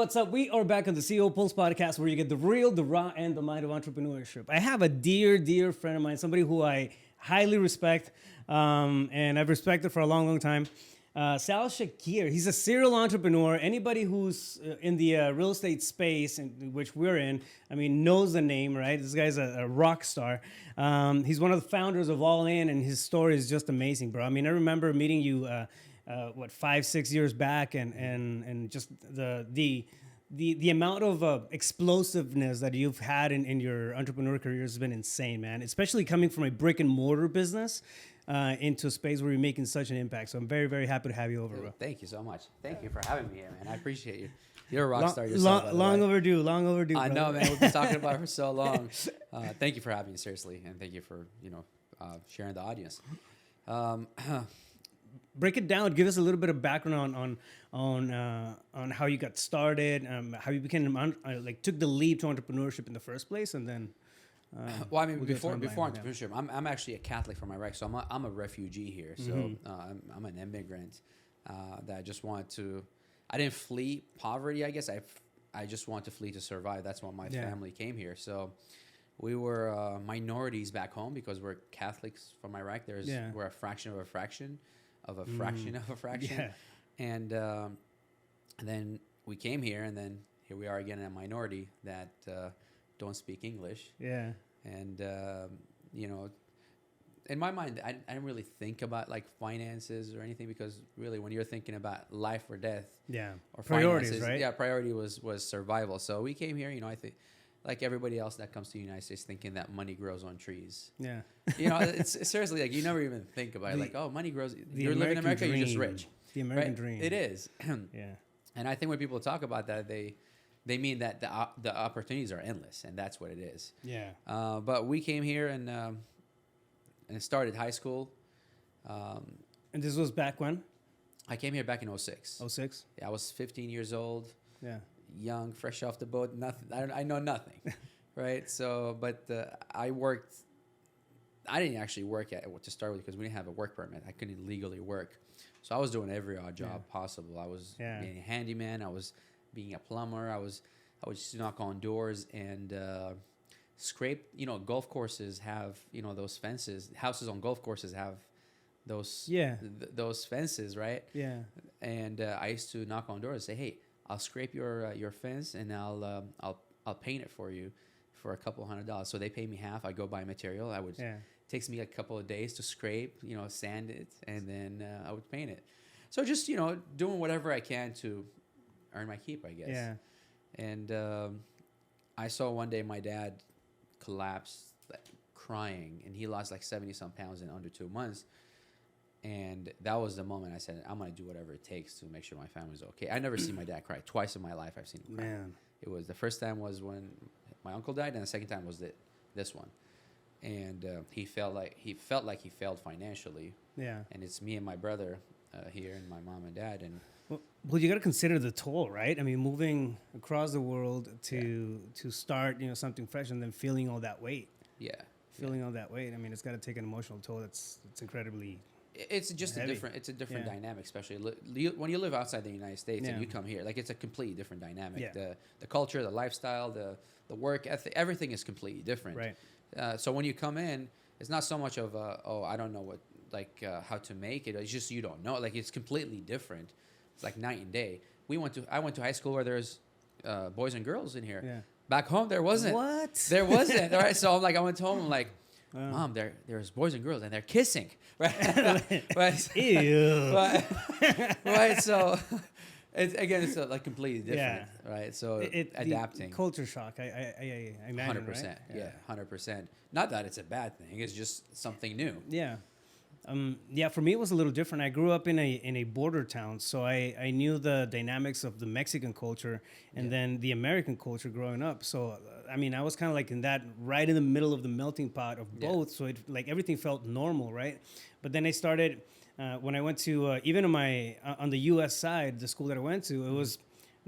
what's up? We are back on the CEO Pulse podcast where you get the real, the raw, and the mind of entrepreneurship. I have a dear friend of mine, somebody who I highly respect, and I've respected for a long time. Sal Shakir. He's a serial entrepreneur. Anybody who's in the real estate space, in which we're in, I mean, knows the name, right? This guy's a rock star. He's one of the founders of All In, and his story is just amazing, bro. I mean, I remember meeting you, 5-6 years back, and just the amount of explosiveness that you've had in your entrepreneur career has been insane, man. Especially coming from a brick and mortar business into a space where you're making such an impact. So I'm very happy to have you over, bro. Thank you so much. Thank you for having me here, man. I appreciate you. You're a rock star yourself. Long overdue. I know, man. We've been talking about it for so long. Thank you for having me, seriously, and thank you for sharing the audience. Break it down. Give us a little bit of background on how you got started, how you became took the leap to entrepreneurship in the first place, and then. Well, I mean, before entrepreneurship, I'm actually a Catholic from Iraq, so I'm a refugee here. So I'm an immigrant that just wanted to. I didn't flee poverty, I guess. I just wanted to flee to survive. That's why my family came here. So we were minorities back home because we're Catholics from Iraq. We're a fraction of a fraction of a fraction of a fraction, and then we came here, and then here we are again in a minority that. Don't speak English. Yeah. And, in my mind, I didn't really think about like finances or anything because really when you're thinking about life or death or priorities, finances, right? Yeah, priority was survival. So we came here, I think like everybody else that comes to the United States thinking that money grows on trees. Yeah. It's seriously like you never even think about it. Like, oh, money grows. You're living in America, you're just rich. The American dream. It is. Yeah. And I think when people talk about that, they mean that the opportunities are endless, and that's what it is. Yeah. But we came here and started high school. And this was back when? I came here back in 06. 06? Yeah, I was 15 years old. Yeah. Young, fresh off the boat. Nothing. I know nothing, right? So, but I worked. I didn't actually work to start with because we didn't have a work permit. I couldn't legally work, so I was doing every odd job possible. I was being a handyman. I was being a plumber. I would just knock on doors and scrape. Golf courses have those fences. Houses on golf courses have those those fences, right? Yeah. And I used to knock on doors and say, "Hey, I'll scrape your fence and I'll paint it for you for a couple $100." So they pay me half. I go buy material. Takes me a couple of days to scrape, sand it, and then I would paint it. So just doing whatever I can to earn my keep, I guess. Yeah. And I saw one day my dad collapse, crying, and he lost like 70-some pounds in under 2 months. And that was the moment I said, I'm going to do whatever it takes to make sure my family's okay. I never seen my dad cry. Twice in my life I've seen him cry. Man. It was the first time was when my uncle died, and the second time was this one. And he felt like he failed financially. Yeah. And it's me and my brother here, and my mom and dad, and well, you got to consider the toll, right? I mean, moving across the world to start, something fresh, and then feeling all that weight. Yeah. Feeling all that weight. I mean, it's got to take an emotional toll. It's incredibly. It's just heavy. a different dynamic, especially when you live outside the United States and you come here. Like, it's a completely different dynamic. Yeah. The culture, the lifestyle, the work ethic, everything is completely different. Right. So when you come in, it's not so much of I don't know how to make it. It's just you don't know. Like, it's completely different. It's like night and day. I went to high school where there's boys and girls in here. Yeah. Back home there wasn't. What? There wasn't. Right. So I went home. I'm like, Mom, there's boys and girls and they're kissing. Right. But, ew. Right. So it's like completely different. Yeah. Right. So adapting. Culture shock. I imagine. 100%. Right? Yeah. 100%. Not that it's a bad thing. It's just something new. Yeah. For me, it was a little different. I grew up in a border town, so I knew the dynamics of the Mexican culture and then the American culture growing up. So, I mean, I was kind of like right in the middle of the melting pot of both. So everything felt normal, right? But then I started, when I went to, even on the U.S. side, the school that I went to, it was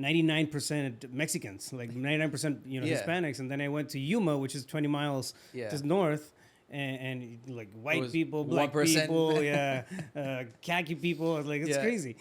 99% Mexicans, like 99%, Hispanics. And then I went to Yuma, which is 20 miles just north. and like white was people, black 1%. people, yeah, khaki people. I was like, it's crazy.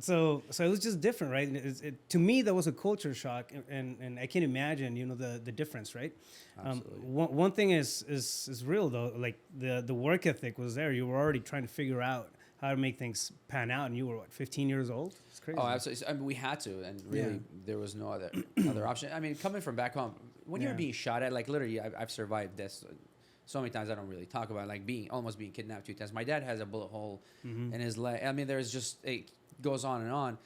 So it was just different, right? To me, that was a culture shock, and I can imagine, the difference, right? Absolutely. One thing is real though, like the work ethic was there. You were already trying to figure out how to make things pan out, and you were 15 years old? It's crazy. Oh, absolutely. I mean, we had to, and really, there was no other option. I mean, coming from back home, when you're being shot at, like literally, I've survived this so many times. I don't really talk about it, like almost being kidnapped 2 times. My dad has a bullet hole in his leg. I mean, there's just it goes on and on.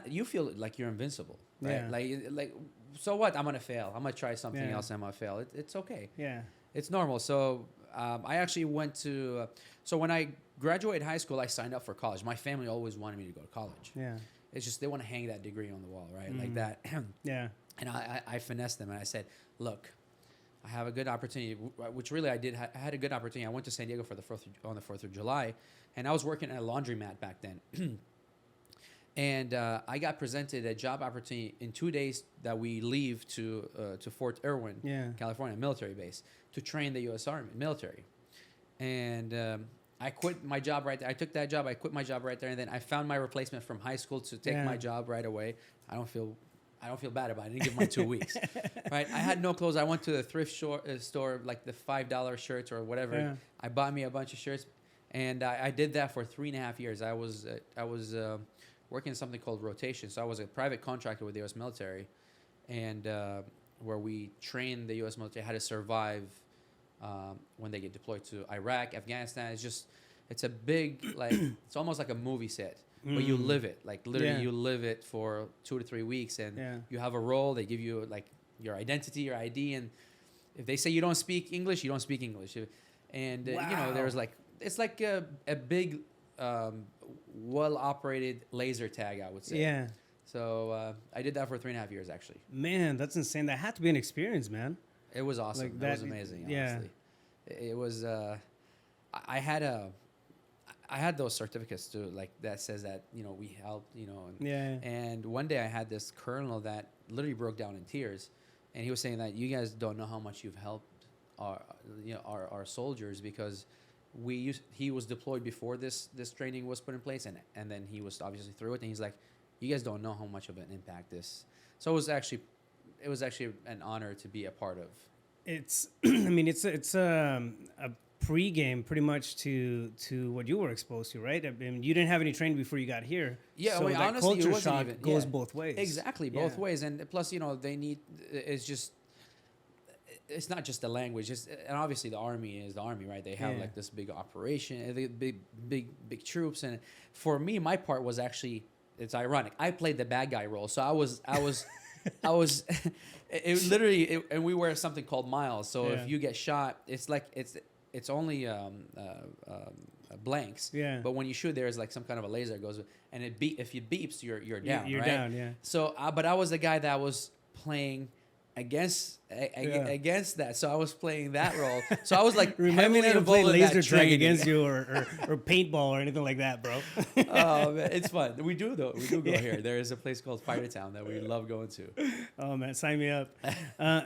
You feel like you're invincible, right? Yeah. Like so what? I'm gonna fail. I'm gonna try something else. And I'm gonna fail. It's okay. Yeah. It's normal. So I actually went to. So when I graduated high school, I signed up for college. My family always wanted me to go to college. Yeah. It's just they want to hang that degree on the wall, right? Like that. Yeah. And I finessed them and I said, look, I have a good opportunity, which really I did. I had a good opportunity. I went to San Diego on the 4th of July, and I was working at a laundromat back then. And I got presented a job opportunity in 2 days that we leave to Fort Irwin, California, military base, to train the U.S. Army military. And I quit my job right there. I took that job. I quit my job right there, and then I found my replacement from high school to take my job right away. I don't feel bad about it. I didn't give my 2 weeks. Right? I had no clothes. I went to the thrift store, like the $5 shirts or whatever. Yeah. I bought me a bunch of shirts, and I did that for 3.5 years. I was working in something called rotation. So I was a private contractor with the U.S. military, and where we train the U.S. military how to survive when they get deployed to Iraq, Afghanistan. It's a big, like, it's almost like a movie set, but you live it. Like, literally, you live it for 2 to 3 weeks, and you have a role. They give you, like, your identity, your ID, and if they say you don't speak English, you don't speak English. And, there's, like, it's like a big, well-operated laser tag, I would say. Yeah. So I did that for 3.5 years, actually. Man, that's insane. That had to be an experience, man. It was awesome. Like that was amazing, honestly. It was, I had those certificates too, like that says that, we helped, and one day I had this colonel that literally broke down in tears, and he was saying that you guys don't know how much you've helped our soldiers, because he was deployed before this training was put in place, and then he was obviously through it, and he's like, you guys don't know how much of an impact this. So it was actually an honor to be a part of. It's, I mean, it's a pregame pretty much to what you were exposed to, right? I mean, you didn't have any training before you got here. Yeah, so I mean, that honestly, culture shock goes both ways. Exactly, both ways. And plus, they need, it's not just the language. And obviously the Army is the Army, right? They have like this big operation, big troops. And for me, my part was actually, it's ironic. I played the bad guy role. So I was it literally, and we wear something called miles. So if you get shot, it's like, it's only blanks. Yeah. But when you shoot, there's like some kind of a laser goes, and if it beeps, you're down. You're right? Down. Yeah. So, but I was the guy that was playing against that, so I was playing that role. So I was like, remind me to play laser tag against you, or paintball or anything like that, bro. Oh man, it's fun. We do go here. There is a place called Fighter Town that we love going to. Oh man, sign me up.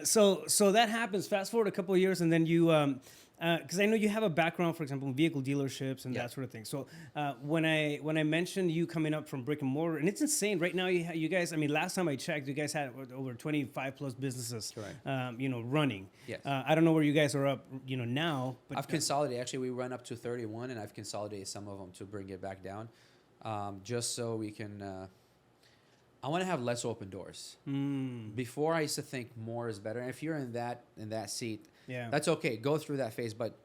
So that happens. Fast forward a couple of years, and then you. Because I know you have a background, for example, in vehicle dealerships and that sort of thing. So when I mentioned you coming up from brick and mortar, and it's insane right now. You guys, I mean, last time I checked, you guys had over 25 plus businesses, running. Yes. I don't know where you guys are up, now. But I've consolidated. Actually, we run up to 31, and I've consolidated some of them to bring it back down, just so we can. I want to have less open doors. Before, I used to think more is better, and if you're in that seat. Yeah. That's okay. Go through that phase, but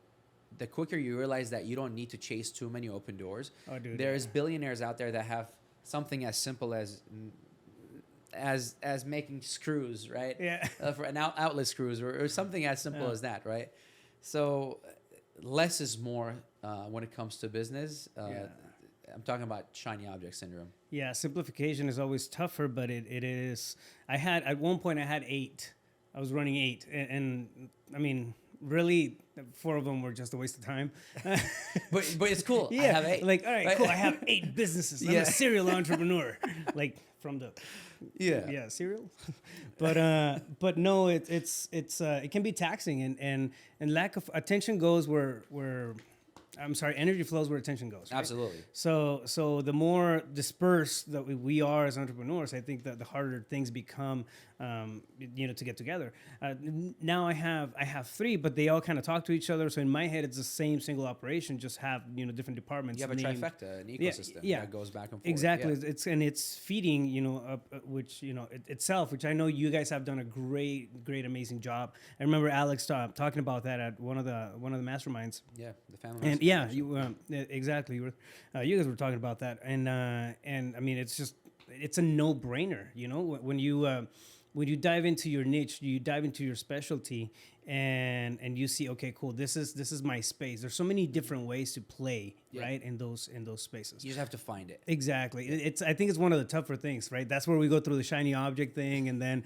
the quicker you realize that you don't need to chase too many open doors. Oh, dude, there's billionaires out there that have something as simple as making screws, right? Yeah. For an outlet screws or something as simple as that, right? So less is more when it comes to business. I'm talking about shiny object syndrome. Yeah, simplification is always tougher, but it is. At one point I had 8. I was running 8, and I mean, really 4 of them were just a waste of time. but it's cool. Yeah, I have 8. like, all right, cool. I have 8 businesses. I'm a serial entrepreneur, like from the cereal. But no, it can be taxing, and lack of attention goes where energy flows where attention goes. Right? Absolutely. So the more dispersed that we are as entrepreneurs, I think that the harder things become, to get together. Now I have 3, but they all kind of talk to each other. So in my head, it's the same single operation, just have different departments. You have a trifecta, an ecosystem that goes back and forth. Exactly. Yeah. It's feeding, which itself, which I know you guys have done a great, amazing job. I remember Alex talking about that at one of the masterminds. Yeah, the family. And yeah, exactly. You guys were talking about that, and I mean, it's a no-brainer. When you dive into your niche, you dive into your specialty, and you see, okay, cool, this is my space. There's so many different ways to play, right, in those spaces. You just have to find it. Exactly. I think it's one of the tougher things, right? That's where we go through the shiny object thing, and then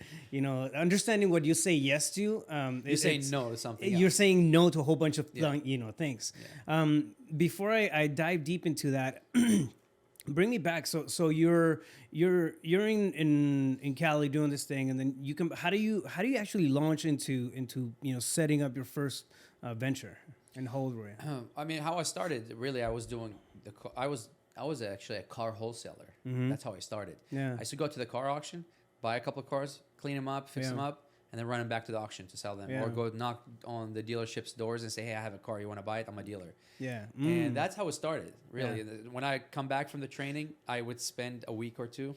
understanding what you say yes to. You're saying no to something. You're saying no to a whole bunch of things. Yeah. Before I dive deep into that. Bring me back. So you're in Cali doing this thing, and then you can. How do you actually launch into setting up your first venture and Holdway? I mean, how I started really, I was doing I was actually a car wholesaler. Mm-hmm. That's how I started. Yeah. I used to go to the car auction, buy a couple of cars, clean them up, fix them up, and then run them back to the auction to sell them, or go knock on the dealership's doors and say, "Hey, I have a car. You want to buy it? I'm a dealer." Yeah. And that's how it started, really. Yeah. When I come back from the training, I would spend a week or 2.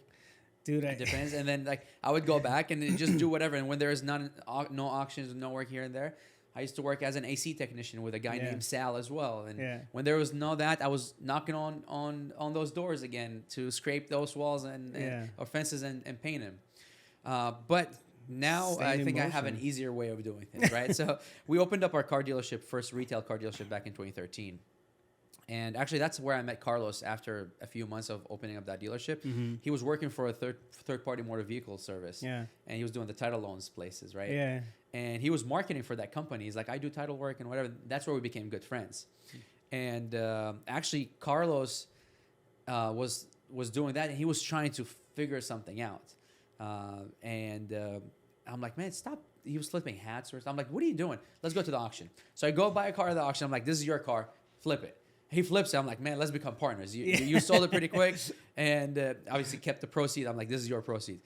Dude, it depends. And then I would go back and just do whatever. And when there is no auctions, no work here and there, I used to work as an AC technician with a guy named Sal as well. And when there was I was knocking on those doors again to scrape those walls and or fences and paint them. But now I think I have an easier way of doing things, right? So we opened up our first retail car dealership back in 2013. And actually, that's where I met Carlos after a few months of opening up that dealership. Mm-hmm. He was working for a third-party motor vehicle service. Yeah. And he was doing the title loans places, right? Yeah. And he was marketing for that company. He's like, I do title work and whatever. That's where we became good friends. And actually, Carlos was doing that, and he was trying to figure something out. I'm like, man, stop. He was flipping hats. I'm like, what are you doing? Let's go to the auction. So I go buy a car at the auction. I'm like, this is your car. Flip it. He flips it. I'm like, man, let's become partners. You sold it pretty quick, and obviously kept the proceed. I'm like, this is your proceed.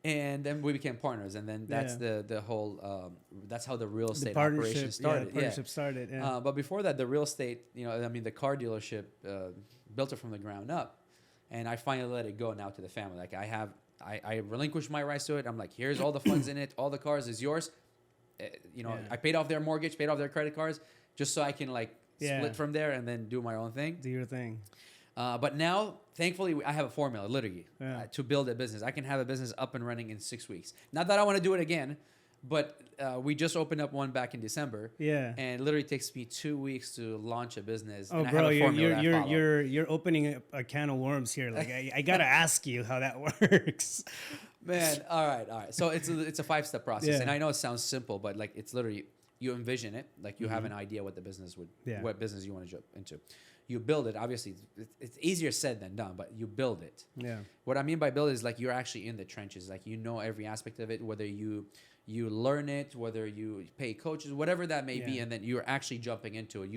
And then we became partners. And then that's the whole, that's how the real estate operation started. Partnership started. Yeah. But before that, the real estate, the car dealership built it from the ground up. And I finally let it go now to the family. Like I relinquished my rights to it. I'm like, here's all the funds in it. All the cars is yours. I paid off their mortgage, paid off their credit cards, just so I can split from there and then do my own thing. Do your thing. But now, thankfully, I have a formula, literally, to build a business. I can have a business up and running in 6 weeks. Not that I want to do it again, but we just opened up one back in December. Yeah. And it literally takes me 2 weeks to launch a business. Oh, and bro, you're opening a can of worms here. Like I gotta ask you how that works. Man, all right. So it's a 5-step process, and I know it sounds simple, but it's literally you envision it, you have an idea what the business what business you want to jump into. You build it. Obviously, it's easier said than done, but you build it. Yeah. What I mean by build is you're actually in the trenches. You know every aspect of it, whether you learn it, whether you pay coaches, whatever that may be, and then you're actually jumping into it.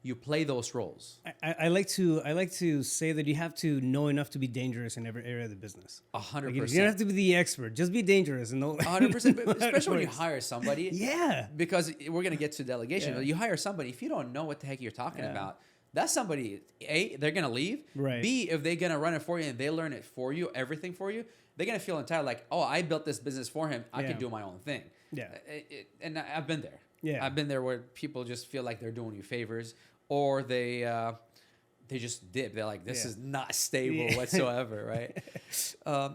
You play those roles. I like to say that you have to know enough to be dangerous in every area of the business. 100%. You don't have to be the expert. Just be dangerous and know. 100%. Especially when you hire somebody. Yeah. Because we're gonna get to delegation. But you hire somebody, if you don't know what the heck you're talking about, that's somebody. A, they're gonna leave. Right. B, if they're gonna run it for you and they learn it for you, everything for you, they're gonna feel entitled. Oh, I built this business for him. I can do my own thing. Yeah. And I've been there. Yeah. I've been there where people just feel like they're doing you favors. Or they just dip. They're like, this is not stable whatsoever, right?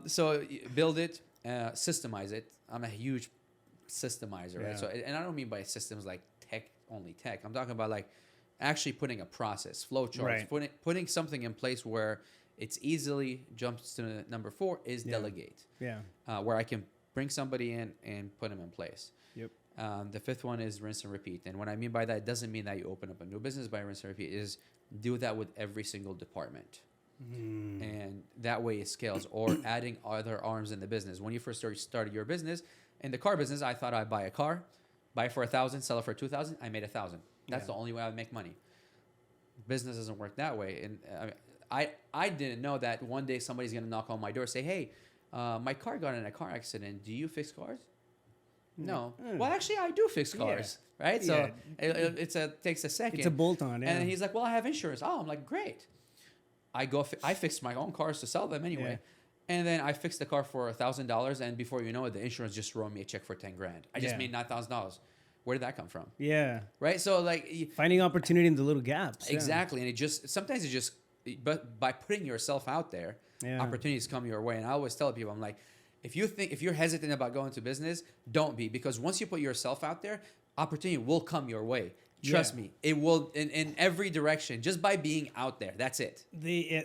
So build it, systemize it. I'm a huge systemizer, right? So, and I don't mean by systems like only tech. I'm talking about actually putting a process, flow charts, putting something in place where it's easily jumps to number 4 is delegate. Yeah. Where I can bring somebody in and put them in place. Yep. The fifth one is rinse and repeat. And what I mean by that, it doesn't mean that you open up a new business by rinse and repeat. Is do that with every single department. And that way it scales. Or adding other arms in the business. When you first started your business, in the car business, I thought I'd buy a car, buy it for $1,000, sell it for $2,000. I made $1,000. That's the only way I would make money. Business doesn't work that way. And I didn't know that one day somebody's going to knock on my door and say, hey, my car got in a car accident. Do you fix cars? No. Well, actually, I do fix cars, right? So it takes a second. It's a bolt-on, And he's like, well, I have insurance. Oh, I'm like, great. I fixed my own cars to sell them anyway. Yeah. And then I fixed the car for $1,000. And before you know it, the insurance just wrote me a check for $10,000. I just made $9,000. Where did that come from? Yeah. Right? So like... finding opportunity in the little gaps. Exactly. And sometimes it just... But by putting yourself out there, opportunities come your way. And I always tell people, I'm like, if you're hesitant about going to business, don't be. Because once you put yourself out there, opportunity will come your way. Trust me, it will in every direction, just by being out there. That's it.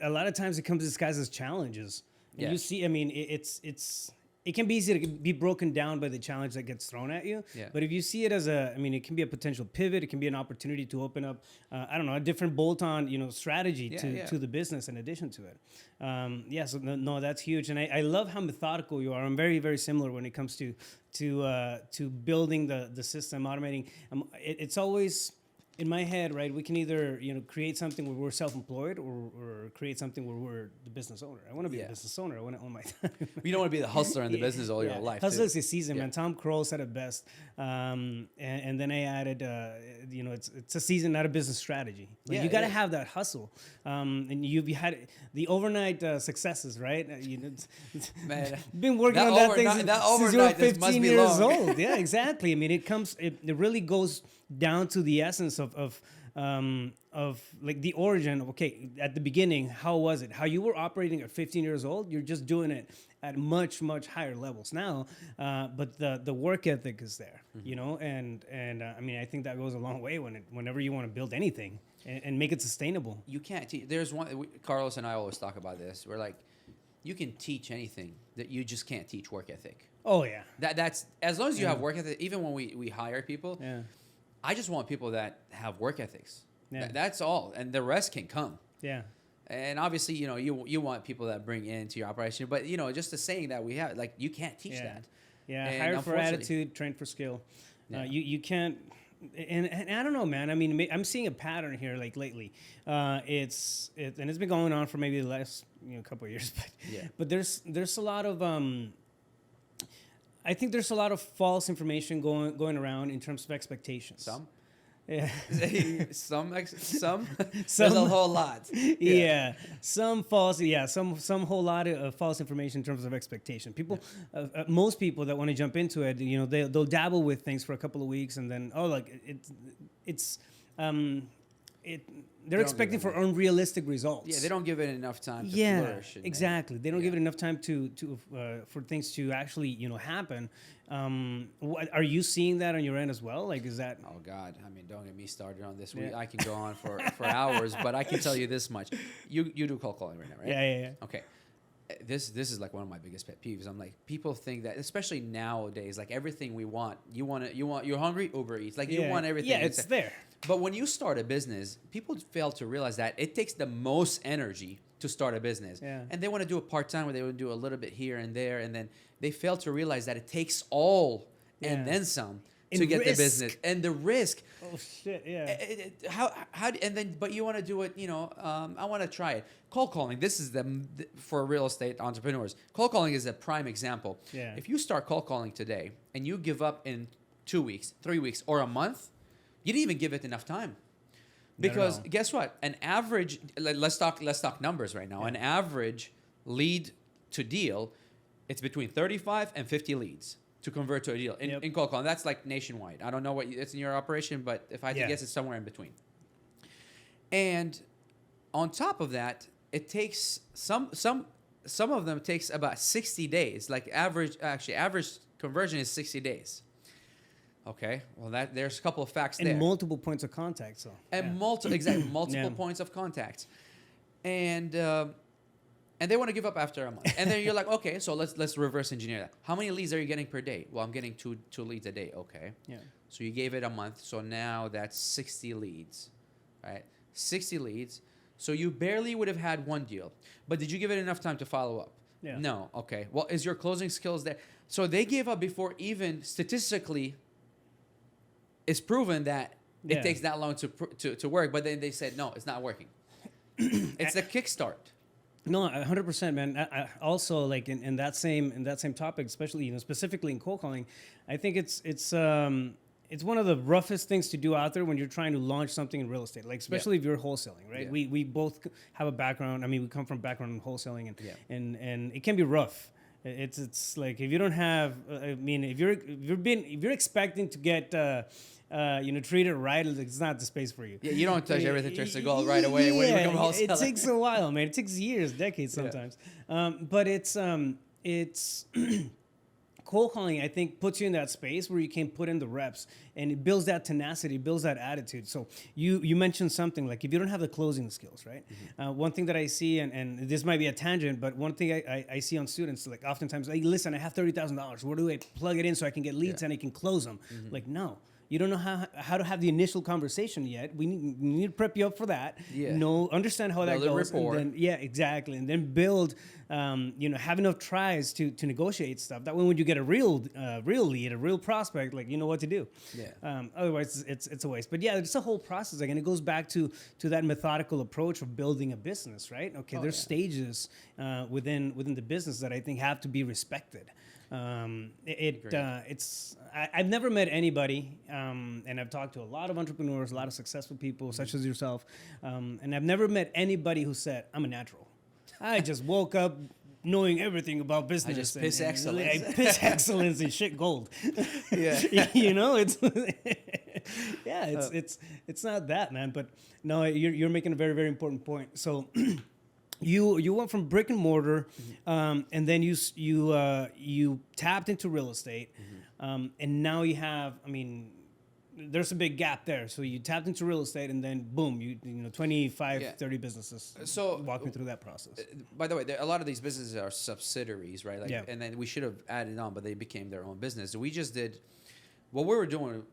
A lot of times it comes disguised as challenges. And you see, I mean, it can be easy to be broken down by the challenge that gets thrown at you. Yeah. But if you see it as it can be a potential pivot. It can be an opportunity to open up, a different bolt-on, strategy to the business in addition to it. So no, that's huge. And I love how methodical you are. I'm very, very similar when it comes to building the system, automating. It's always... in my head, right, we can either, create something where we're self-employed or create something where we're the business owner. I want to be a business owner. I want to own my time. You don't want to be the hustler in the business all your life. Hustler is the season, man. Tom Kroll said it best. And then I added, it's a season, not a business strategy. Like you got to have that hustle. And you've had the overnight successes, right? Man, been working on that thing since you were 15 years old. Yeah, exactly. I mean, it really goes down to the essence of like the origin of, okay, at the beginning, how was it? How you were operating at 15 years old, you're just doing it at much, much higher levels now. But the work ethic is there, and I think that goes a long way whenever you want to build anything and make it sustainable. You can't teach. There's Carlos and I always talk about this. We're like, you can teach anything, that you just can't teach work ethic. Oh yeah. That's as long as you have work ethic. Even when we hire people, I just want people that have work ethics. Yeah. That's all, and the rest can come. Yeah. And obviously, you want people that bring into your operation, but just the saying that we have, like, you can't teach that. Yeah. And hire for attitude, train for skill. Yeah. You can't. And I don't know, man. I mean, I'm seeing a pattern here, like lately. And it's been going on for maybe the last couple of years, but there's a lot of I think there's a lot of false information going around in terms of expectations. Yeah. Some. There's a whole lot. Yeah. Some whole lot of false information in terms of expectation. People, most people that want to jump into it, they'll dabble with things for a couple of weeks and then they're expecting for unrealistic results. Yeah, they don't give it enough time to flourish. Exactly. They don't give it enough time to for things to actually happen. Are you seeing that on your end as well? Like, is that? Oh God, I mean, don't get me started on this. I can go on for hours, but I can tell you this much: you do cold calling right now, right? Yeah. Okay. This is like one of my biggest pet peeves. I'm like, people think that, especially nowadays, like everything we want, you're hungry, Uber Eats, like you want everything. Yeah, it's there. But when you start a business, people fail to realize that it takes the most energy to start a business. Yeah. And they want to do it part-time, where they want to do a little bit here and there, and then they fail to realize that it takes all and then some to get the business and the risk. Oh shit! Yeah. How and then but you want to do it? I want to try it. Cold calling. This is for real estate entrepreneurs. Cold calling is a prime example. Yeah. If you start cold calling today and you give up in 2 weeks, 3 weeks, or a month, you didn't even give it enough time. Because guess what? An average. Let's talk numbers right now. Yeah. An average lead to deal, it's between 35 and 50 leads to convert to a deal in cold calling. That's like nationwide. I don't know what it's in your operation, but if I had to guess, it's somewhere in between. And on top of that, it takes some of them takes about 60 days. Like average conversion is 60 days. Okay, well there's a couple of facts there. And multiple points of contact, so. And multiple points of contact. And And they want to give up after a month. And then you're like, okay, so let's reverse engineer that. How many leads are you getting per day? Well, I'm getting two leads a day. Okay. Yeah. So you gave it a month. So now that's 60 leads, right? 60 leads. So you barely would have had one deal. But did you give it enough time to follow up? Yeah. No. Okay. Well, is your closing skills there? So they gave up before even statistically it's proven that it takes that long to work. But then they said, no, it's not working. It's the kickstart. No, 100%, man. I also, like in that same topic, especially specifically in cold calling, I think it's one of the roughest things to do out there when you're trying to launch something in real estate. Like especially if you're wholesaling, right? Yeah. We both have a background. I mean, we come from background in wholesaling, and it can be rough. It's like if you don't have, I mean, if you're expecting to get treated right, it's not the space for you. Yeah, you don't touch everything turns to gold right away when you become a wholesaler. It takes a while, man. It takes years, decades sometimes. But it's cold calling, I think, puts you in that space where you can put in the reps, and it builds that tenacity, builds that attitude. So you mentioned something like if you don't have the closing skills, right? Mm-hmm. One thing that I see, and this might be a tangent, but one thing I see on students, like oftentimes, like, listen, I have $30,000. Where do I plug it in so I can get leads and I can close them? Mm-hmm. Like, no. You don't know how to have the initial conversation yet. We need to prep you up for that. Yeah. Understand how that goes. Rapport. And then, exactly. And then build, have enough tries to negotiate stuff. That way, when you get a real lead, a real prospect, like you know what to do. Yeah. Otherwise, it's a waste. But yeah, it's a whole process. Again, it goes back to that methodical approach of building a business, right? Okay, there's stages within the business that I think have to be respected. I've never met anybody, and I've talked to a lot of entrepreneurs, a lot of successful people, such as yourself, and I've never met anybody who said, I'm a natural. I just woke up knowing everything about business. I just piss excellence. I piss excellence and shit gold. Yeah. It's it's not that, man. But no, you're making a very, very important point. So You went from brick and mortar, and then you tapped into real estate, and now you have. I mean, there's a big gap there. So you tapped into real estate, and then boom, 25, 30 businesses. So walk me through that process. By the way, a lot of these businesses are subsidiaries, right? And then we should have added on, but they became their own business. We just did what we were doing.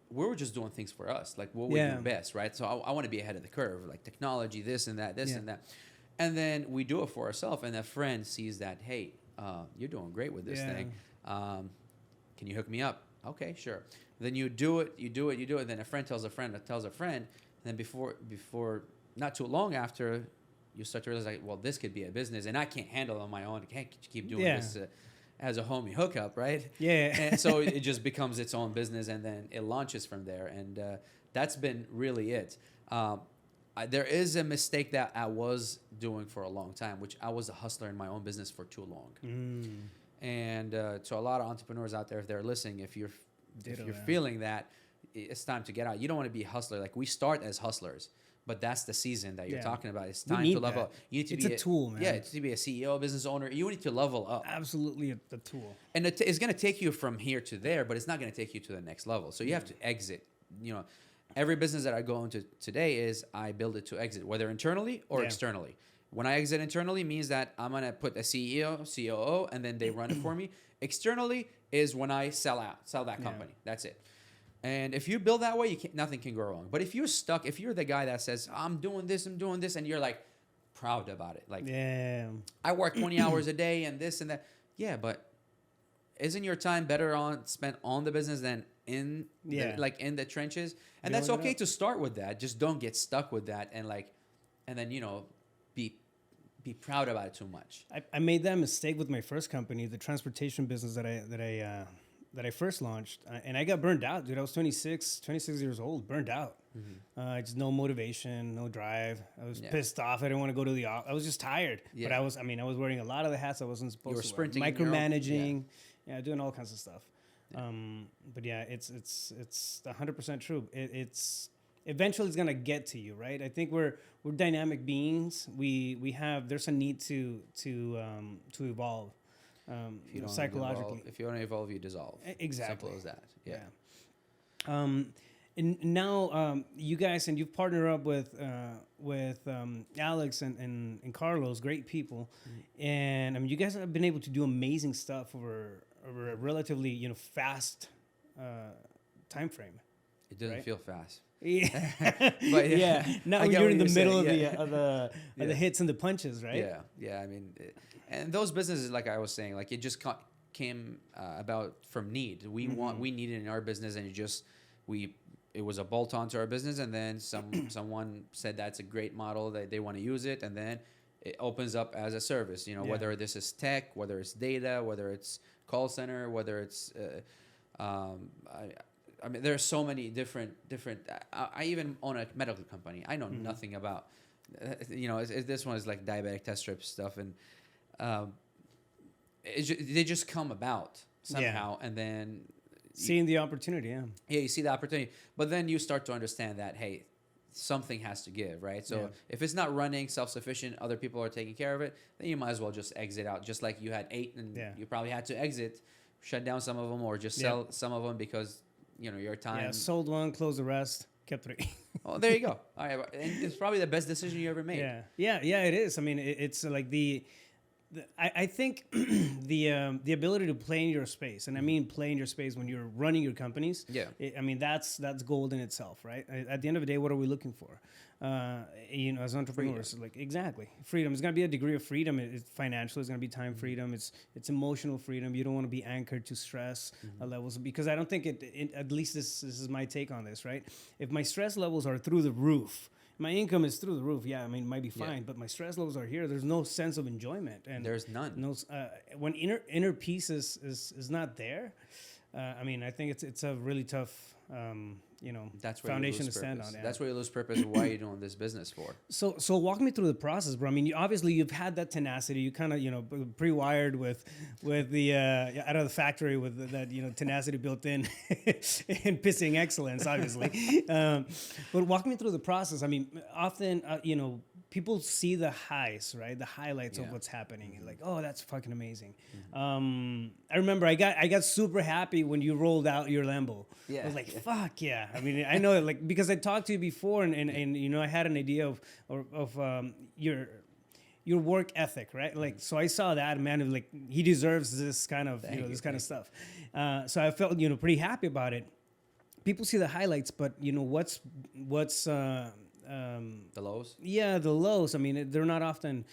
We were just doing things for us, like what we do best, right? So I want to be ahead of the curve, like technology, this and that, and that. And then we do it for ourselves, and a friend sees that, hey, you're doing great with this thing. Can you hook me up? Okay, sure. Then you do it. And then a friend tells a friend that tells a friend. And then before not too long after, you start to realize, like, well, this could be a business, and I can't handle it on my own. I can't keep doing this as a homie hookup, right? Yeah. And so it just becomes its own business, and then it launches from there. And that's been really it. There is a mistake that I was doing for a long time, which I was a hustler in my own business for too long. And to a lot of entrepreneurs out there, if they're listening, if you're feeling that, it's time to get out. You don't want to be a hustler. Like, we start as hustlers, but that's the season that you're talking about. It's time to level up. You need to be a tool, man. Yeah, to be a CEO, business owner. You need to level up. Absolutely a tool. And it's going to take you from here to there, but it's not going to take you to the next level. So you have to exit. Every business that I go into today is I build it to exit, whether internally or externally. When I exit internally means that I'm going to put a CEO, COO, and then they run it for me. Externally is when I sell that company. That's it. And if you build that way, nothing can go wrong. But if you're stuck, if you're the guy that says, I'm doing this, and you're like proud about it. Like, I work 20 hours a day and this and that. Yeah, but isn't your time better spent on the business than in the trenches? And that's okay to start with that. Just don't get stuck with that and then be proud about it too much. I made that mistake with my first company, the transportation business that I first launched, and I got burned out, dude. I was 26 years old, burned out. Just no motivation, no drive. I was pissed off. I didn't want to go to the office. I was just tired. Yeah. But I was wearing a lot of the hats I wasn't supposed to. You were sprinting, micromanaging, doing all kinds of stuff. But yeah, it's 100% true. It's eventually it's gonna get to you, right? I think we're dynamic beings. There's a need to evolve. Psychologically. If you don't evolve, you dissolve. Exactly. Simple as that. Yeah. And now you guys, and you've partnered up with Alex and Carlos, great people, and I mean you guys have been able to do amazing stuff over a relatively fast time frame. It doesn't right? feel fast. Yeah, But yeah. Now I get you're what in the you're middle saying, of the the hits and the punches, right? Yeah, yeah. I mean, and those businesses, like I was saying, like it just came about from need. We needed in our business, and it was a bolt on to our business, and then someone said that's a great model, that they want to use it, and then it opens up as a service. Whether this is tech, whether it's data, whether it's call center, whether it's I mean, there are so many different. I even own a medical company. I know nothing about, this one is like diabetic test strip stuff, and they just come about somehow, and then seeing the opportunity. Yeah, you see the opportunity, but then you start to understand that hey, something has to give, right? So if it's not running self-sufficient, other people are taking care of it, then you might as well just exit out. Just like you had 8, and you probably had to exit, shut down some of them, or just sell some of them because. Your time. Yeah, sold one, closed the rest, kept 3. Oh, there you go. All right, and it's probably the best decision you ever made. Yeah, it is. I mean, it's like I think the ability to play in your space, and I mean play in your space when you're running your companies. Yeah. I mean that's gold in itself, right? At the end of the day, what are we looking for? As entrepreneurs, freedom. Like exactly freedom. It's gonna be a degree of freedom. It's financial. It's gonna be time freedom. It's emotional freedom. You don't want to be anchored to stress levels, because I don't think at least this is my take on this, right? If my stress levels are through the roof. My income is through the roof. Yeah, I mean, it might be fine, but my stress levels are here. There's no sense of enjoyment, and there's none. No, when inner peace is not there. I mean, I think it's a really tough, that's where foundation to stand on. Yeah. That's where you lose purpose. Why are you doing this business for? So walk me through the process, bro. I mean, you've had that tenacity. You kind of pre-wired with the out of the factory with that tenacity built in, and pissing excellence, obviously. But walk me through the process. I mean, often people see the highs, right? The highlights of what's happening. Like, oh, that's fucking amazing. I remember I got super happy when you rolled out your Lambo. Yeah. I was like, fuck yeah. I mean, I know, like, because I talked to you before, and I had an idea of your work ethic, right? Like, so I saw that, man, like, he deserves this kind of, this kind of stuff. So I felt, pretty happy about it. People see the highlights, but what's the lows? Yeah, the lows. I mean, they're not often,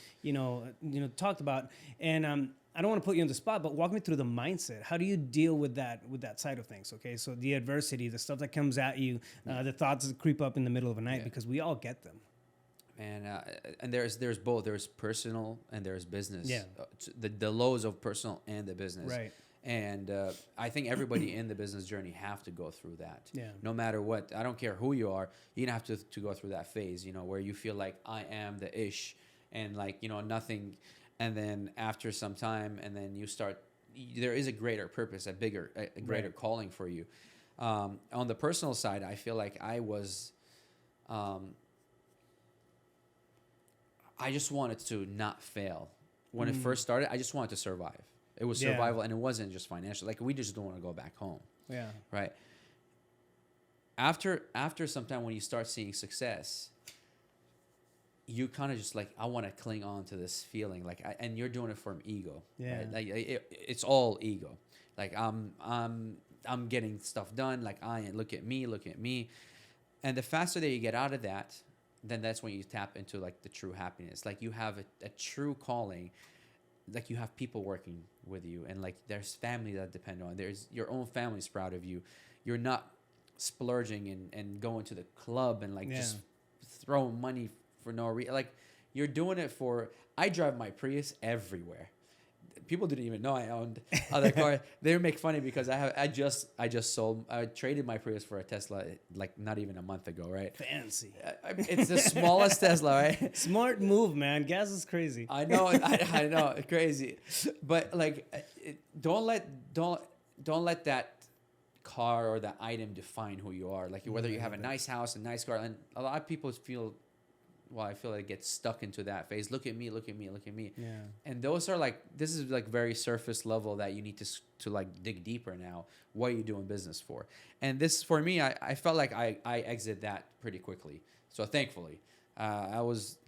talked about. And I don't want to put you on the spot, but walk me through the mindset. How do you deal with that side of things? Okay, so the adversity, the stuff that comes at you, the thoughts that creep up in the middle of the night, because we all get them. And there's both. There's personal and there's business. Yeah. The lows of personal and the business. Right. And I think everybody in the business journey have to go through that. Yeah. No matter what, I don't care who you are, you're gonna have to go through that phase, where you feel like I am the ish, and like nothing, and then after some time, and then you start. There is a greater purpose, a greater calling for you. On the personal side, I feel like I was. I just wanted to not fail. When it first started, I just wanted to survive. It was survival, and it wasn't just financial. Like, we just don't want to go back home. Yeah. Right. After some time, when you start seeing success, you kind of just like, I want to cling on to this feeling. Like, and you're doing it from ego. Yeah. Right? Like, it's all ego. Like, I'm getting stuff done. Like, look at me. And the faster that you get out of that, then that's when you tap into like the true happiness. Like, you have a true calling. Like, you have people working with you, and like there's family that depend on. There's your own family's proud of you. You're not splurging and going to the club and like just throwing money for no reason. Like, you're doing it for. I drive my Prius everywhere. People didn't even know I owned other cars. They make fun of me because I traded my Prius for a Tesla like not even a month ago, right? Fancy. I mean, it's the smallest Tesla, right? Smart move, man. Gas is crazy. I know, I know, crazy. But like, don't let that car or that item define who you are. Like, whether you have a nice house, a nice car, and a lot of people feel well, I feel like get stuck into that phase. Look at me, look at me, look at me. Yeah. And those are like, this is like very surface level that you need to like dig deeper now. What are you doing business for? And this, for me, I felt like I exit that pretty quickly. So thankfully, I was,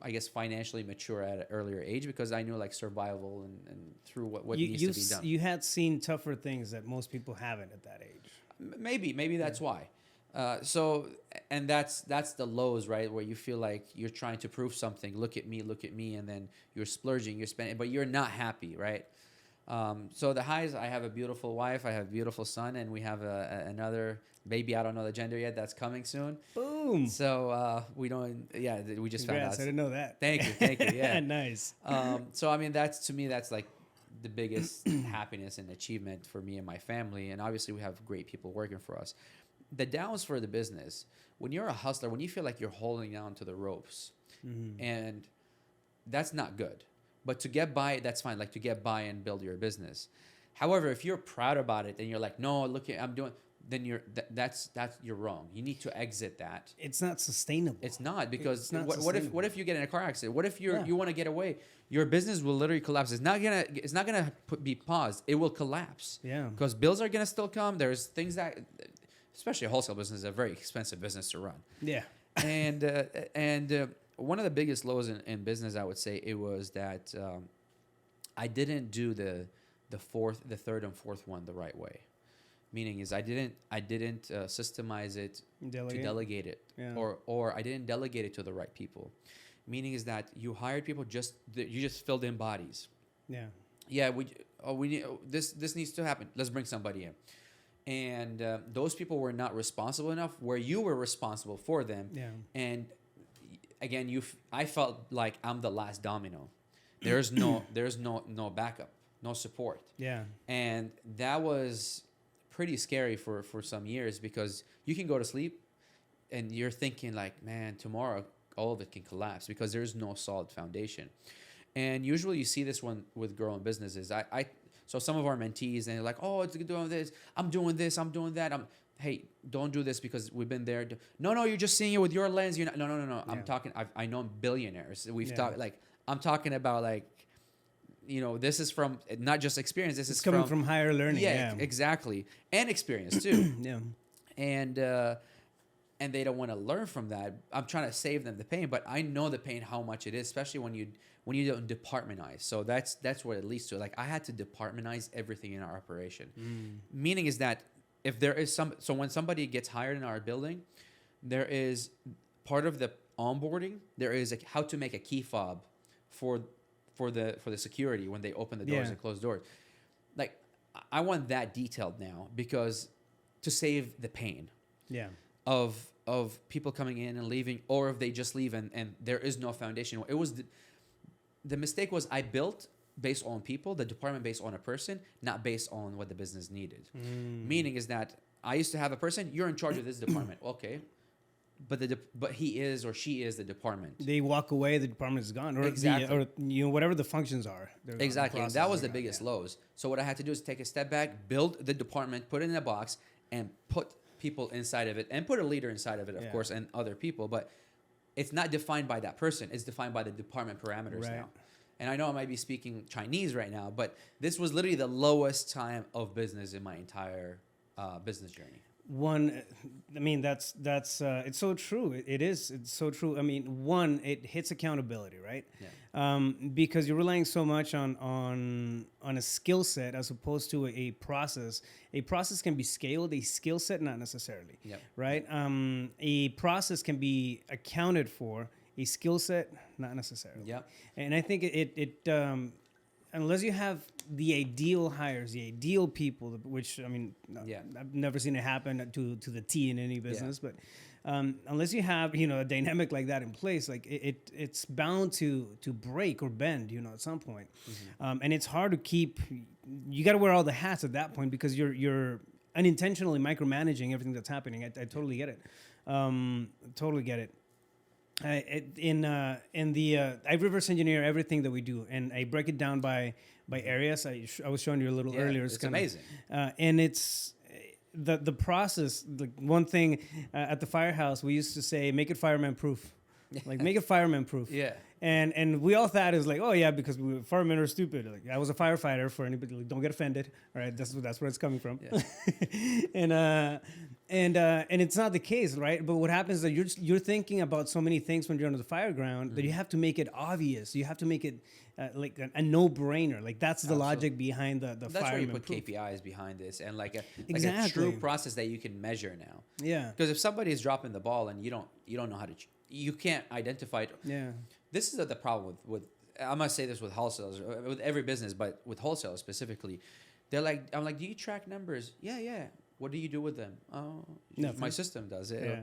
I guess, financially mature at an earlier age because I knew like survival and through what needs to be done. You had seen tougher things that most people haven't at that age. Maybe that's why. So, and that's the lows, right? Where you feel like you're trying to prove something. Look at me, and then you're splurging, you're spending, but you're not happy, right? So the highs, I have a beautiful wife, I have a beautiful son, and we have another baby. I don't know the gender yet. That's coming soon. Boom. So we don't. Yeah, we just found out. I didn't know that. Thank you. Yeah. Nice. So I mean, that's, to me, that's like the biggest happiness and achievement for me and my family. And obviously, we have great people working for us. The downs for the business, when you're a hustler, when you feel like you're holding on to the ropes, and that's not good. But to get by, that's fine. Like to get by and build your business. However, if you're proud about it and you're like, no, look, I'm doing, then you're wrong. You need to exit that. It's not sustainable. It's not, because what if you get in a car accident? What if you want to get away? Your business will literally collapse. It's not gonna be paused. It will collapse. Yeah. Because bills are gonna still come. There's things that, especially a wholesale business, is a very expensive business to run. Yeah. And one of the biggest lows in business, I would say, it was that I didn't do the third and fourth one the right way. Meaning is I didn't systemize it to delegate it, or I didn't delegate it to the right people. Meaning is that you hired people you just filled in bodies. Yeah. Yeah. We need this needs to happen. Let's bring somebody in. And those people were not responsible enough where you were responsible for them. Yeah. And again, I felt like I'm the last domino. There's no backup, no support. Yeah. And that was pretty scary for some years, because you can go to sleep and you're thinking like, man, tomorrow all of it can collapse because there's no solid foundation. And usually you see this one with growing businesses. So some of our mentees, and they're like, oh, it's doing this, I'm doing that. Hey, don't do this because we've been there. No, you're just seeing it with your lens. You're not. No. Yeah. I'm talking. I know billionaires. We've talked like, I'm talking about like, this is from not just experience. This is coming from higher learning. Yeah, exactly, and experience too. Yeah, and they don't want to learn from that. I'm trying to save them the pain, but I know the pain, how much it is, especially when you don't departmentize. So that's what it leads to. Like I had to departmentize everything in our operation. Meaning is that if there is so when somebody gets hired in our building, there is part of the onboarding. There is how to make a key fob for the security when they open the doors and close doors. Like I want that detailed now, because to save the pain. Yeah. Of people coming in and leaving, or if they just leave and there is no foundation. It was the mistake was I built based on people, the department based on a person, not based on what the business needed. Meaning is that I used to have a person, you're in charge of this department. Okay. But he is or she is the department. They walk away, the department is gone, or exactly. Whatever the functions are. Exactly. And that was the biggest lows. So what I had to do is take a step back, build the department, put it in a box, and put people inside of it, and put a leader inside of it, of course, and other people. But it's not defined by that person. It's defined by the department parameters now. And I know I might be speaking Chinese right now, but this was literally the lowest time of business in my entire business journey. That's it's so true. It's so true. I mean, it hits accountability, right? Yeah. Because you're relying so much on a skill set as opposed to a process. A process can be scaled, a skill set not necessarily. Yeah. Right. A process can be accounted for, a skill set not necessarily. Yeah. And I think it unless you have the ideal hires, the ideal people, which I've never seen it happen to the T in any business, but unless you have a dynamic like that in place, like it's bound to break or bend at some point. And it's hard to keep. You got to wear all the hats at that point, because you're unintentionally micromanaging everything that's happening. I totally get it. Totally get it. I reverse engineer everything that we do, and I break it down by areas. I was showing you a little earlier. It's amazing. And it's the process. Like one thing at the firehouse, we used to say, make it fireman proof. Like, make it fireman proof. Yeah. And we all thought it was like, oh yeah, because firemen are stupid. Like, I was a firefighter. For anybody, like, don't get offended. All right, that's where it's coming from. Yeah. and it's not the case, right? But what happens is that you're thinking about so many things when you're under the fire ground that you have to make it obvious. You have to make it like a no-brainer. Like, that's the logic behind the That's fireman where you put proof. KPIs behind this, and like Exactly. a true process that you can measure now. Yeah. Because if somebody is dropping the ball and you don't know how to, you can't identify it. Yeah. This is the problem with I must say this with wholesalers, with every business, but with wholesalers specifically. I'm like, do you track numbers? Yeah. What do you do with them? Oh, my system does it. Yeah.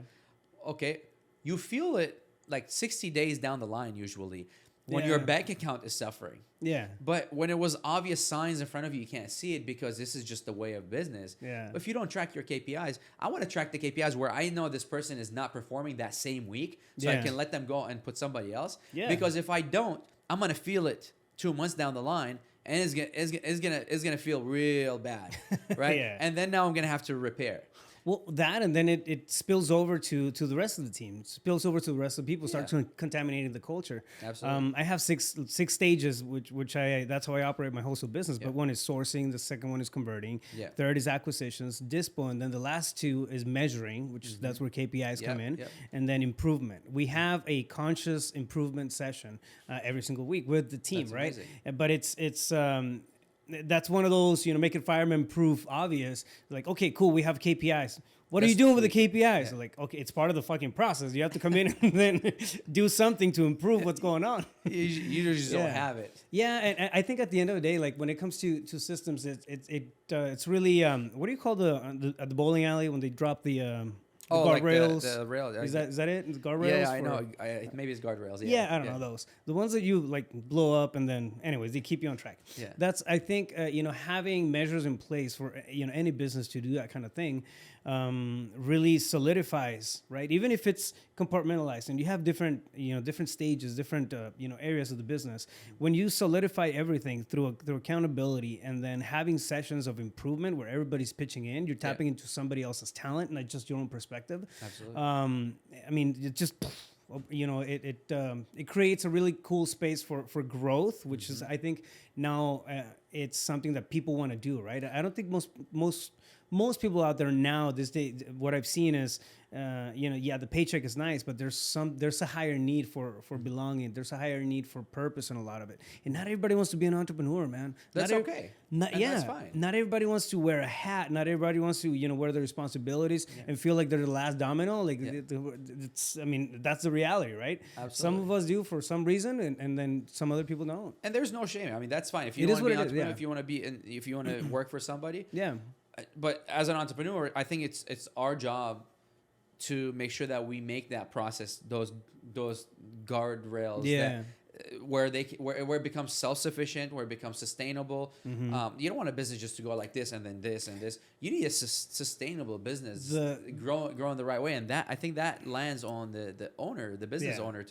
Okay. You feel it like 60 days down the line usually when your bank account is suffering. Yeah. But when it was obvious signs in front of you, you can't see it because this is just the way of business. Yeah. But if you don't track your KPIs, I want to track the KPIs where I know this person is not performing that same week, so I can let them go and put somebody else. Yeah. Because if I don't, I'm gonna feel it 2 months down the line, and it's gonna feel real bad, right? Yeah. And then now I'm gonna have to repair. Well, that, and then it spills over to the rest of the team. It spills over to the rest of the people. Start contaminating the culture. Absolutely. I have six stages, which that's how I operate my wholesale business. But one is sourcing. The second one is converting. Yeah. Third is acquisitions, dispo, and then the last two is measuring, which that's where KPIs come in, and then improvement. We have a conscious improvement session every single week with the team, That's right? amazing. But it's that's one of those, make it fireman proof obvious. Like, okay, cool, we have KPIs. What are you doing with the KPIs? Yeah. Like, okay, it's part of the fucking process. You have to come in and then do something to improve what's going on. You just don't have it. Yeah, and I think at the end of the day, like when it comes to systems, it's really what do you call at the bowling alley when they drop the guardrails? Like the rail. Is that it? The guardrails? Yeah, I know. Maybe it's guardrails. Yeah, I don't know those. The ones that you like blow up and then, anyways, they keep you on track. Yeah. That's, I think, having measures in place for any business to do that kind of thing really solidifies, right? Even if it's compartmentalized and you have different stages, different areas of the business. When you solidify everything through accountability and then having sessions of improvement where everybody's pitching in, you're tapping into somebody else's talent, not just your own perspective. Absolutely. I mean, it just, it creates a really cool space for growth, which is, I think, now it's something that people want to do, right? I don't think most people out there now this day, what I've seen is, the paycheck is nice, but there's a higher need for belonging. There's a higher need for purpose in a lot of it. And not everybody wants to be an entrepreneur, man. That's okay. That's fine. Not everybody wants to wear a hat. Not everybody wants to, wear their responsibilities and feel like they're the last domino. Like, that's the reality, right? Absolutely. Some of us do for some reason, and then some other people don't. And there's no shame. I mean, that's fine. If you want to be an entrepreneur, if you want to work for somebody. Yeah. But as an entrepreneur, I think it's our job to make sure that we make that process, those guardrails, where it becomes self-sufficient, where it becomes sustainable. You don't want a business just to go like this and then this and this. You need a sustainable business, growing the right way, and that, I think, that lands on the owner, the business owner,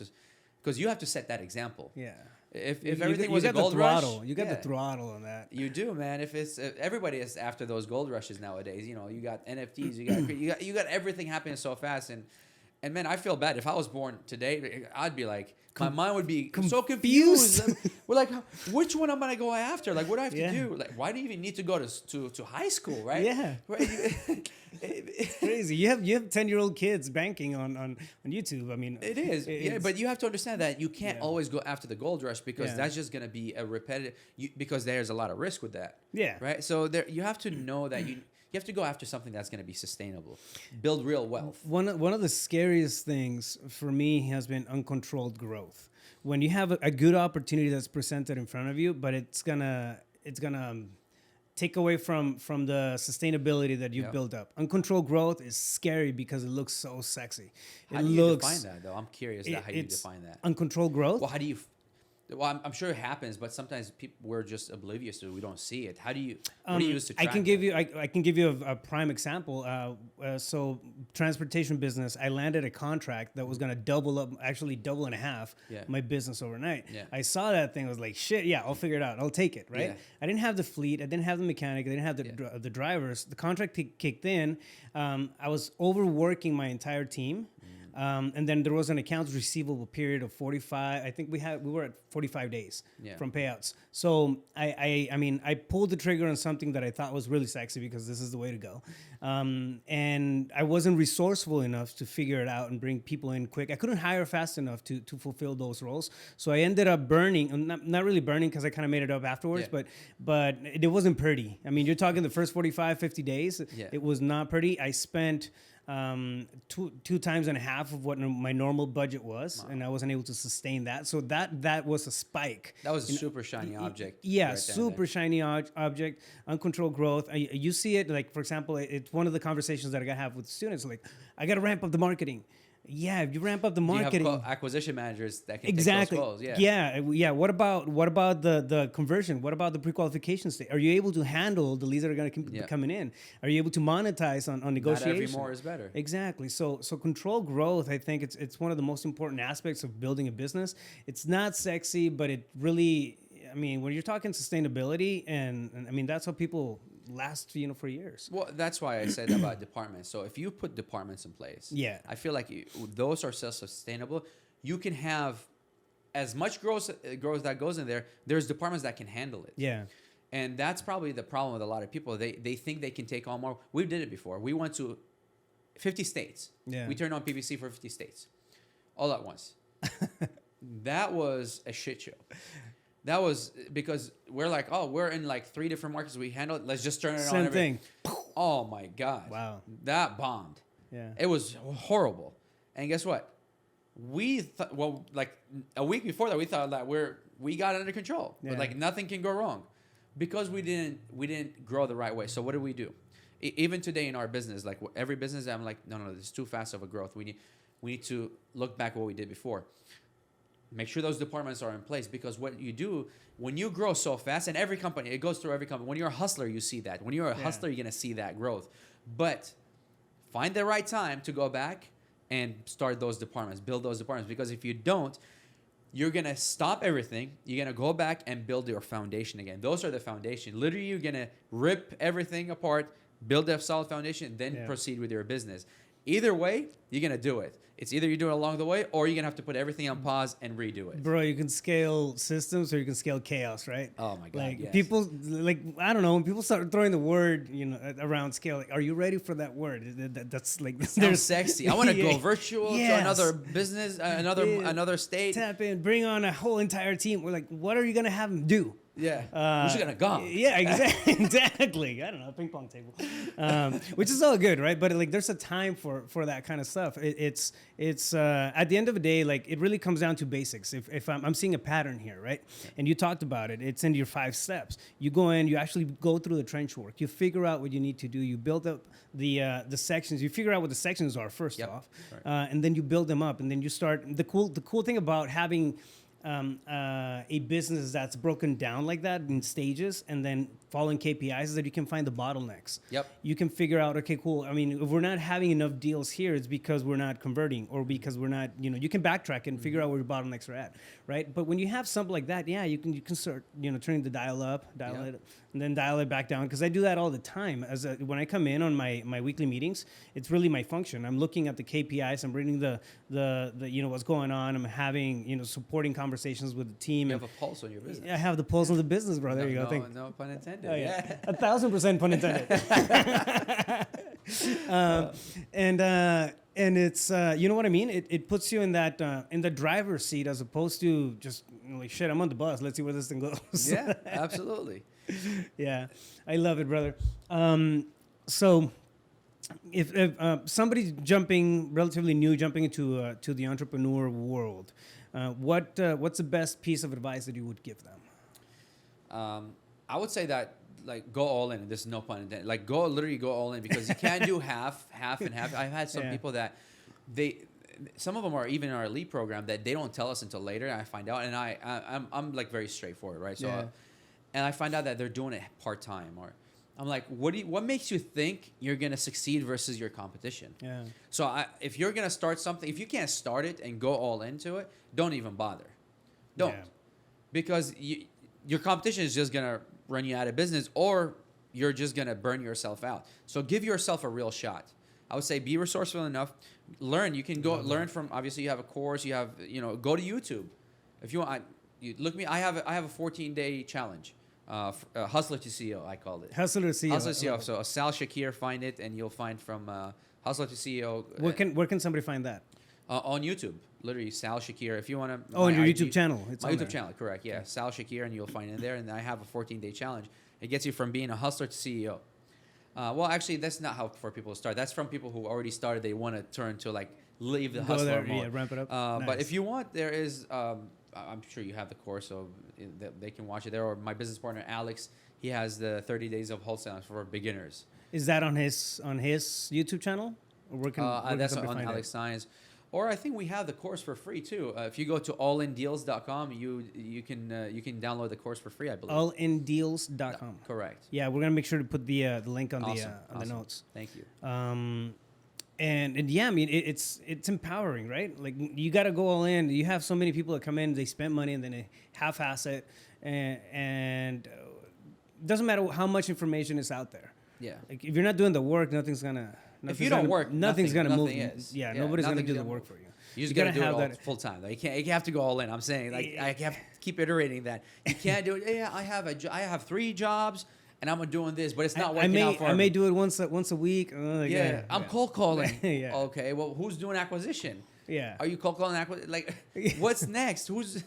because you have to set that example. Yeah. If everything was a gold rush, you got the throttle on that. You do, man. If everybody is after those gold rushes nowadays, you got NFTs, you got everything happening so fast, and man, I feel bad. If I was born today, I'd be like, my mind would be so confused. We're like, which one am I gonna go after? Like, what do I have to do? Like, why do you even need to go to high school, right? Yeah. Right. It's crazy. You have 10-year-old kids banking on YouTube. I mean, it is. But you have to understand that you can't always go after the gold rush because that's just going to be a repetitive. Because there's a lot of risk with that. Yeah. Right. So you have to know that you have to go after something that's going to be sustainable, build real wealth. One of the scariest things for me has been uncontrolled growth. When you have a good opportunity that's presented in front of you, but it's gonna take away from the sustainability that you've built up. Uncontrolled growth is scary because it looks so sexy. How do you define that, though? I'm curious how you define that. Uncontrolled growth? Well, how do you... Well, I'm sure it happens, but sometimes we're just oblivious to it. We don't see it. How do you... What do you use to track I can give you a prime example. So transportation business, I landed a contract that was going to double and a half my business overnight. Yeah. I saw that thing. I was like, shit, yeah, I'll figure it out. I'll take it, right? Yeah. I didn't have the fleet. I didn't have the mechanic. I didn't have the drivers. The contract kicked in. I was overworking my entire team. And then there was an accounts receivable period of 45. I think we were at 45 days from payouts. So I mean, I pulled the trigger on something that I thought was really sexy because this is the way to go. And I wasn't resourceful enough to figure it out and bring people in quick. I couldn't hire fast enough to fulfill those roles. So I ended up burning, not really burning because I kind of made it up afterwards, but it wasn't pretty. I mean, you're talking the first 45, 50 days. It was not pretty. I spent 2 times and a half of what my normal budget was, and I wasn't able to sustain that. So that was a spike. That was a super shiny object. Yeah, right super shiny object, uncontrolled growth. You see it, like, for example, it's one of the conversations that I got to have with students. Like, I got to ramp up the marketing. Yeah, if you ramp up the marketing, you have acquisition managers that can take those calls. Yeah. What about the conversion? What about the pre-qualification stage? Are you able to handle the leads that are going to be coming in? Are you able to monetize on negotiation? Not every more is better. Exactly. So control growth. I think it's one of the most important aspects of building a business. It's not sexy, but it really. I mean, when you're talking sustainability, and I mean that's how people last, for years. Well, that's why I said about departments. So if you put departments in place, I feel like those are self-sustainable. You can have as much growth that goes in there. There's departments that can handle it. Yeah. And that's probably the problem with a lot of people. They think they can take on more. We did it before. We went to 50 states. Yeah. We turned on PPC for 50 states all at once. That was a shit show. That was because we're like, oh, we're in like 3 different markets. We handle it. Let's just turn it on. Same thing. Oh my God. Wow. That bombed. Yeah. It was horrible. And guess what? Like a week before that, we thought that we got it under control. Yeah. But like nothing can go wrong because we didn't grow the right way. So what do we do? Even today in our business, like every business, I'm like, no, this is too fast of a growth. We need to look back at what we did before. Make sure those departments are in place, because what you do when you grow so fast, and every company, it goes through every company. When you're a hustler, you see that. When you're a hustler, you're going to see that growth. But find the right time to go back and start those departments, build those departments. Because if you don't, you're going to stop everything. You're going to go back and build your foundation again. Those are the foundation. Literally, you're going to rip everything apart, build a solid foundation, then proceed with your business. Either way, you're going to do it. It's either you do it along the way, or you're going to have to put everything on pause and redo it. Bro, you can scale systems or you can scale chaos, right? Oh, my God, like people, like, I don't know, when people start throwing the word, around scale, like, are you ready for that word? That's like... Sounds sexy. I want to go virtual to another business, another state. Tap in, bring on a whole entire team. We're like, what are you going to have them do? Yeah, we're just gonna go. Yeah, exactly. I don't know, ping pong table, which is all good, right? But like, there's a time for that kind of stuff. It's at the end of the day, like, it really comes down to basics. If I'm seeing a pattern here, right? And you talked about it. It's in your 5 steps. You go in, you actually go through the trench work. You figure out what you need to do. You build up the sections. You figure out what the sections are first off, and then you build them up, and then you start. The cool thing about having a business that's broken down like that in stages and then following KPIs is that you can find the bottlenecks. Yep. You can figure out, okay, cool. I mean, if we're not having enough deals here, it's because we're not converting, or because we're not, you can backtrack and figure out where your bottlenecks are at, right? But when you have something like that, you can start, turning the dial up, it, and then dial it back down. Because I do that all the time. When I come in on my weekly meetings, it's really my function. I'm looking at the KPIs. I'm reading the what's going on. I'm having, supporting conversations with the team. You have a pulse on your business. I have the pulse on the business, bro. There you go. No pun intended. Oh, yeah. 1,000% pun intended. And it's you know what I mean? It puts you in that in the driver's seat, as opposed to just like, shit, I'm on the bus. Let's see where this thing goes. Yeah, absolutely. Yeah, I love it, brother. So if somebody's relatively new, jumping into to the entrepreneur world, what's the best piece of advice that you would give them? I would say that, like, go all in. There's no pun intended. Like, literally go all in, because you can't do half and half. I've had some people that some of them are even in our elite program that they don't tell us until later. And I find out, and I'm like very straightforward, right? So, and I find out that they're doing it part-time, or I'm like, what makes you think you're going to succeed versus your competition? Yeah. So if you're going to start something, if you can't start it and go all into it, don't even bother. Don't. Yeah. Because your competition is just going to run you out of business, or you're just going to burn yourself out. So give yourself a real shot. I would say be resourceful enough. Learn. You can go learn from. Obviously, you have a course. You have go to YouTube. If you want, you look me. I have a 14-day challenge. Hustler to CEO, I called it. Hustler to CEO. Hustler to CEO. So Sal Shakir, find it, and you'll find from Hustler to CEO. Where can somebody find that? On YouTube, literally Sal Shakir. If you want to. Oh, on your YouTube channel. It's my YouTube channel, correct? Yeah, Sal Shakir, and you'll find it there. And I have a 14-day challenge. It gets you from being a hustler to CEO. Well, actually, that's not how for people to start. That's from people who already started. They want to turn to leave the hustler mode. Yeah, ramp it up. But Nice. if you want, there is. I'm sure you have the course, so they can watch it there. Or my business partner Alex, he has the 30 days of wholesaling for beginners. Is that on his YouTube channel? Or where can that's somebody on find Alex it? Science. Or I think we have the course for free too. If you go to allindeals.com, you can download the course for free, I believe. Allindeals.com. Correct. Yeah, we're gonna make sure to put the link on Awesome. the notes. Thank you. And yeah, I mean it's empowering, right? Like you got to go all in. You have so many people that come in, they spend money and then they half-ass it, and it doesn't matter how much information is out there. Yeah. Like if you're not doing the work, nothing's gonna. If you don't work, nothing's gonna move. is. Yeah, nobody's gonna do the gonna work move. for you. You just You gotta gotta do it have all that- full time. You have to go all in. I'm saying I have to keep iterating that. You can't do it. Yeah, I have 3 jobs and I'm doing this, but it's not working out for me. I may do it once a week. I'm cold calling. Yeah. Okay, well, who's doing acquisition? Yeah. Are you cold calling acquisition? Like, what's next? Who's?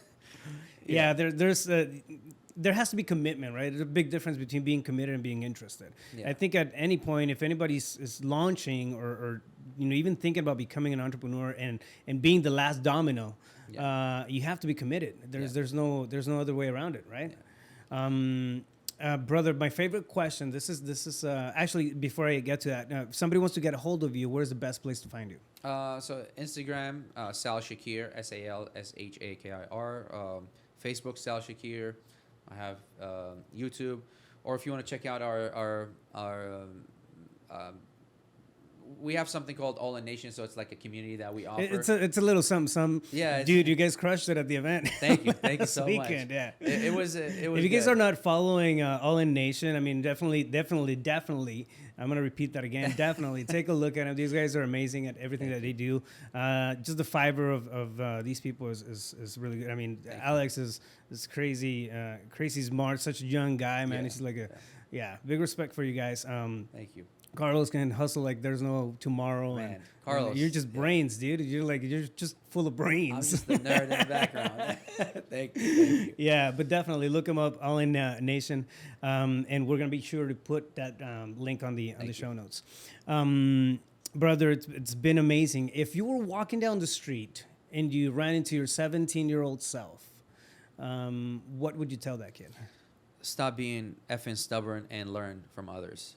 Yeah, there has to be commitment, right? There's a big difference between being committed and being interested. Yeah. I think at any point, if anybody is launching or even thinking about becoming an entrepreneur and being the last domino, you have to be committed. There's no other way around it, right? Yeah. Brother, my favorite question. This is actually before I get to that. If somebody wants to get a hold of you, where's the best place to find you? So Instagram, Sal Shakir, SalShakir. Facebook, Sal Shakir. I have YouTube, or if you want to check out our we have something called All In Nation, so it's like a community that we offer. It's a little something. Yeah, dude, you guys crushed it at the event. Thank you so much. Weekend, yeah. It was. If you guys are not following All In Nation, I mean, definitely, I'm gonna repeat that again. Definitely take a look at them. These guys are amazing at everything that they do. Just the fiber of these people is really good. I mean, Alex is crazy smart, such a young guy, man. He's like big respect for you guys. Thank you. Carlos can hustle like there's no tomorrow. Man, and Carlos, you're just brains, dude. You're just full of brains. I'm just the nerd in the background. Thank you. Yeah, but definitely look him up, All In Nation, and we're gonna be sure to put that link on the show notes. Brother, it's been amazing. If you were walking down the street and you ran into your 17-year-old self, what would you tell that kid? Stop being effing stubborn and learn from others.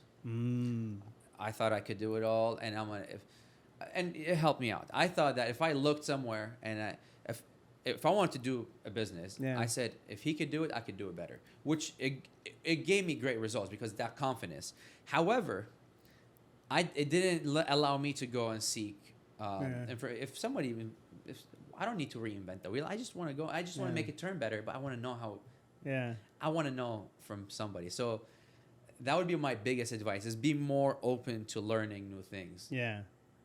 I thought I could do it all, and and it helped me out. I thought that if I looked somewhere and if I wanted to do a business, I said if he could do it, I could do it better. Which it gave me great results because that confidence. However, it didn't allow me to go and seek. And if I don't need to reinvent the wheel. I just want to go. I just want to make it turn better, but I want to know how. Yeah. I want to know from somebody. So. That would be my biggest advice: is be more open to learning new things. Yeah,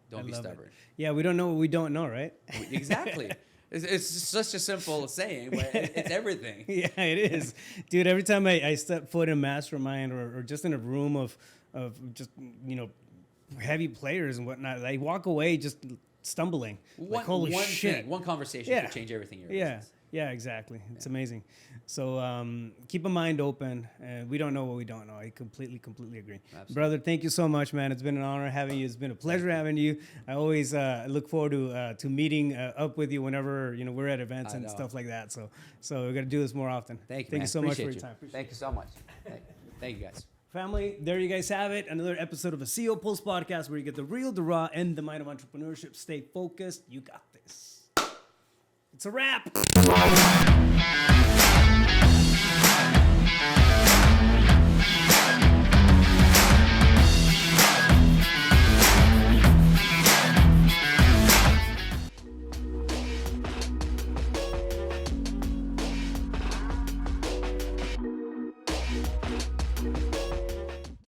don't be stubborn. Yeah, we don't know what we don't know, right? Exactly. It's such a simple saying, but it's everything. Yeah, it is, dude. Every time I step foot in a mastermind or just in a room of just heavy players and whatnot, I walk away just stumbling. Holy shit! One conversation could change everything in your business. Yeah, exactly. It's amazing. So keep a mind open. We don't know what we don't know. I completely agree. Absolutely. Brother, thank you so much, man. It's been an honor having you. It's been a pleasure having you. I always look forward to meeting up with you whenever we're at events and stuff like that. So we're gonna do this more often. Thank you so much for your time. Thank you so much. Thank you, guys. Family, there you guys have it. Another episode of a CEO Pulse podcast where you get the real, the raw, and the mind of entrepreneurship. Stay focused. You got this. It's a wrap.